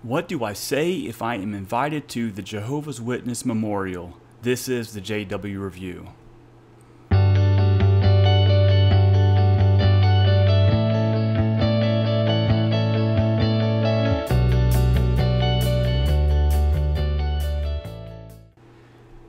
What do I say if I am invited to the Jehovah's Witness Memorial? This is the JW Review.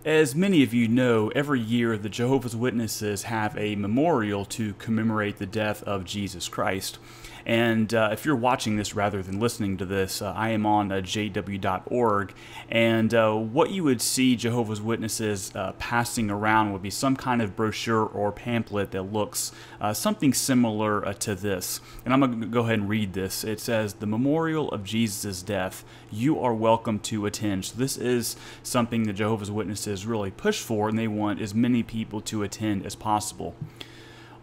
As many of you know, every year the Jehovah's Witnesses have a memorial to commemorate the death of Jesus Christ. And if you're watching this rather than listening to this, I am on jw.org, and what you would see Jehovah's Witnesses passing around would be some kind of brochure or pamphlet that looks something similar to this. And I'm going to go ahead and read this. It says, "The Memorial of Jesus' Death. You are welcome to attend." So this is something the Jehovah's Witnesses really push for, and they want as many people to attend as possible.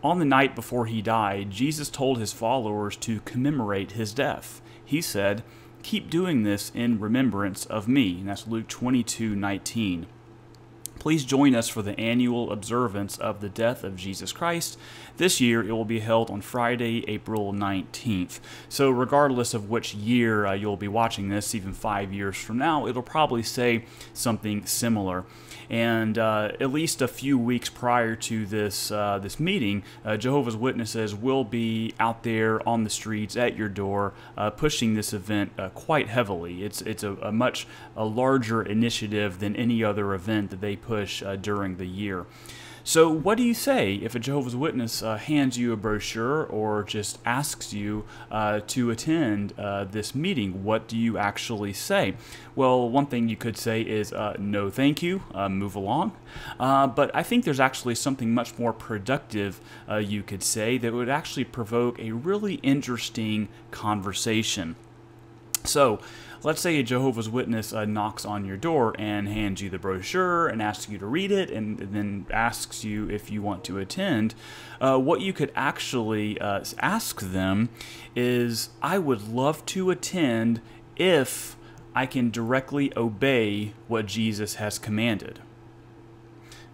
On the night before he died, Jesus told his followers to commemorate his death. He said, "Keep doing this in remembrance of me." And that's Luke 22:19. Please join us for the annual observance of the death of Jesus Christ. This year, it will be held on Friday, April 19th. So regardless of which year you'll be watching this, even 5 years from now, it'll probably say something similar. And at least a few weeks prior to this meeting, Jehovah's Witnesses will be out there on the streets at your door pushing this event quite heavily. It's a much larger initiative than any other event that they push during the year. So what do you say if a Jehovah's Witness hands you a brochure or just asks you to attend this meeting? What do you actually say? Well, one thing you could say is no thank you, move along. But I think there's actually something much more productive you could say that would actually provoke a really interesting conversation. So, let's say a Jehovah's Witness knocks on your door and hands you the brochure and asks you to read it and then asks you if you want to attend. What you could actually ask them is, "I would love to attend if I can directly obey what Jesus has commanded."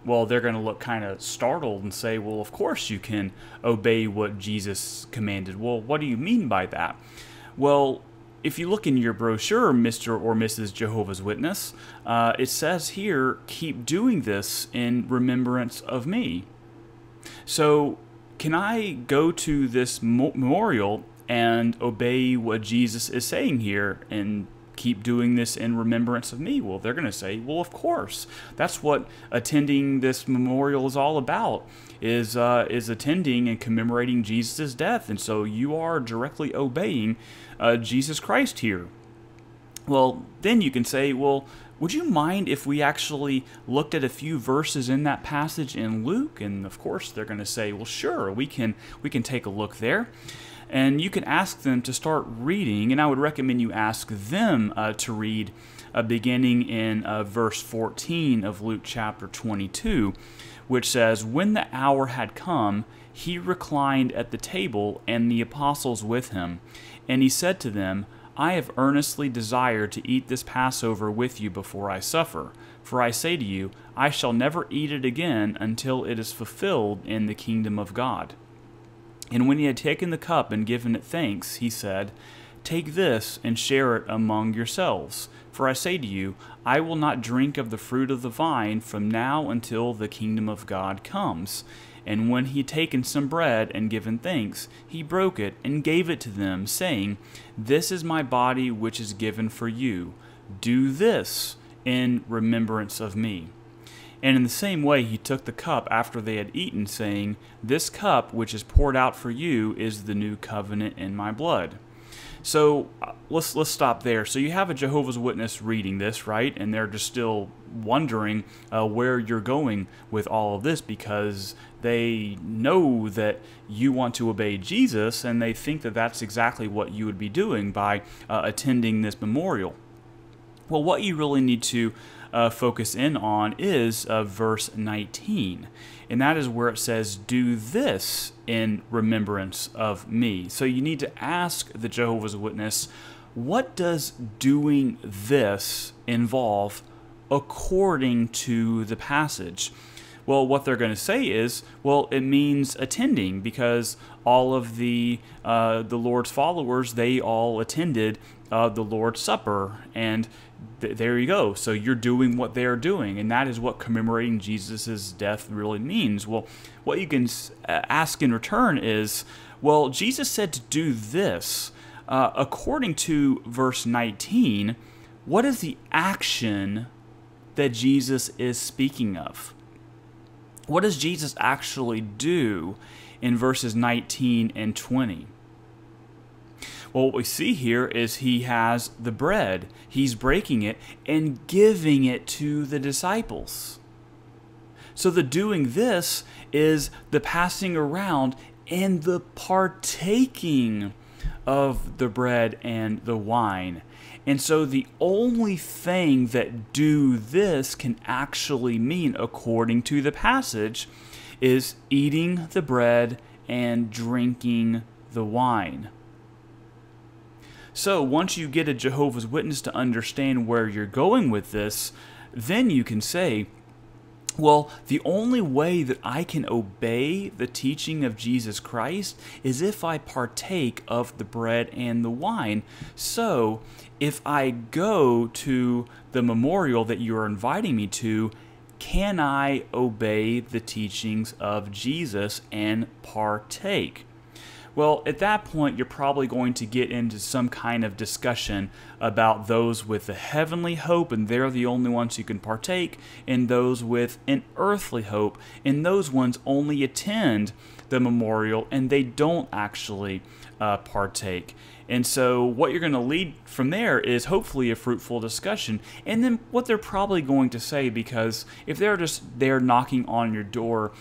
Well, they're going to look kind of startled and say, "Well, of course you can obey what Jesus commanded." Well, what do you mean by that? Well, if you look in your brochure, Mr. or Mrs. Jehovah's Witness, it says here, "Keep doing this in remembrance of me." So, can I go to this memorial and obey what Jesus is saying here and keep doing this in remembrance of me? Well, they're going to say, well, of course. That's what attending this memorial is all about, is attending and commemorating Jesus' death. And so you are directly obeying Jesus Christ here. Well, then you can say, well, would you mind if we actually looked at a few verses in that passage in Luke? And of course, they're going to say, well, sure, we can take a look there. And you can ask them to start reading, and I would recommend you ask them to read beginning in verse 14 of Luke chapter 22, which says, "When the hour had come, he reclined at the table, and the apostles with him. And he said to them, 'I have earnestly desired to eat this Passover with you before I suffer. For I say to you, I shall never eat it again until it is fulfilled in the kingdom of God.' And when he had taken the cup and given it thanks, he said, 'Take this and share it among yourselves. For I say to you, I will not drink of the fruit of the vine from now until the kingdom of God comes.' And when he had taken some bread and given thanks, he broke it and gave it to them, saying, 'This is my body which is given for you. Do this in remembrance of me.' And in the same way he took the cup after they had eaten, saying, 'This cup which is poured out for you is the new covenant in my blood.'" So let's stop there. So you have a Jehovah's Witness reading this, right? And they're just still wondering where you're going with all of this, because they know that you want to obey Jesus, and they think that that's exactly what you would be doing by attending this memorial. Well, what you really need to focus in on is verse 19. And that is where it says, "Do this in remembrance of me." So you need to ask the Jehovah's Witness, what does doing this involve according to the passage? Well, what they're going to say is, well, it means attending, because all of the Lord's followers, they all attended the Lord's Supper, and there you go. So you're doing what they're doing, and that is what commemorating Jesus' death really means. Well, what you can ask in return is, well, Jesus said to do this. According to verse 19, what is the action that Jesus is speaking of? What does Jesus actually do in verses 19 and 20? Well, what we see here is he has the bread. He's breaking it and giving it to the disciples. So the doing this is the passing around and the partaking of the bread and the wine. And so the only thing that do this can actually mean, according to the passage, is eating the bread and drinking the wine. So once you get a Jehovah's Witness to understand where you're going with this, then you can say, well, the only way that I can obey the teaching of Jesus Christ is if I partake of the bread and the wine. So if I go to the memorial that you are inviting me to, can I obey the teachings of Jesus and partake? Well, at that point, you're probably going to get into some kind of discussion about those with a heavenly hope, and they're the only ones who can partake, and those with an earthly hope, and those ones only attend the memorial, and they don't actually partake. And so what you're going to lead from there is hopefully a fruitful discussion. And then what they're probably going to say, because if they're just there knocking on your door,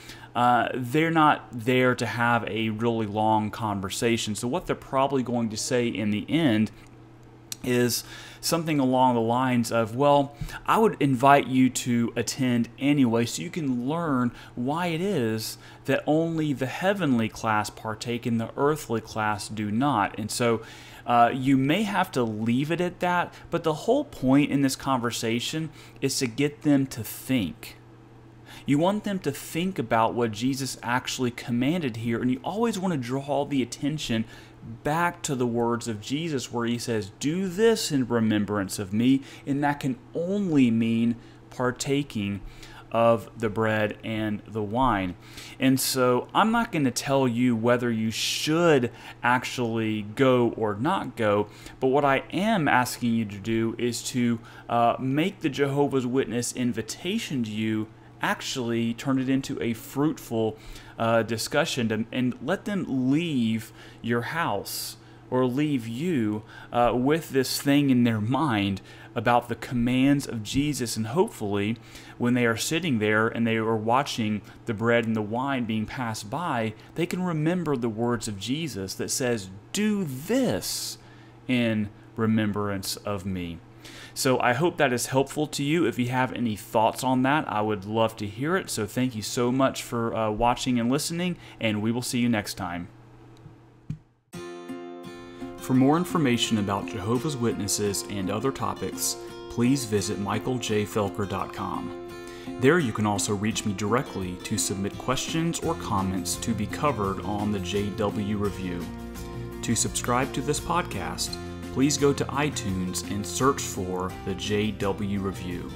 they're not there to have a really long conversation. So what they're probably going to say in the end is something along the lines of, well, I would invite you to attend anyway so you can learn why it is that only the heavenly class partake and the earthly class do not. And so you may have to leave it at that, but the whole point in this conversation is to get them to think. You want them to think about what Jesus actually commanded here, and you always want to draw the attention back to the words of Jesus where he says, do this in remembrance of me, and that can only mean partaking of the bread and the wine. And so I'm not going to tell you whether you should actually go or not go, but what I am asking you to do is to make the Jehovah's Witness invitation to you actually turn it into a fruitful discussion, and let them leave your house or leave you with this thing in their mind about the commands of Jesus. And hopefully when they are sitting there and they are watching the bread and the wine being passed by, they can remember the words of Jesus that says, do this in remembrance of me. So I hope that is helpful to you. If you have any thoughts on that, I would love to hear it. So thank you so much for watching and listening, and we will see you next time. For more information about Jehovah's Witnesses and other topics, please visit michaeljfelker.com. There you can also reach me directly to submit questions or comments to be covered on the JW Review. To subscribe to this podcast, please go to iTunes and search for the JW Review.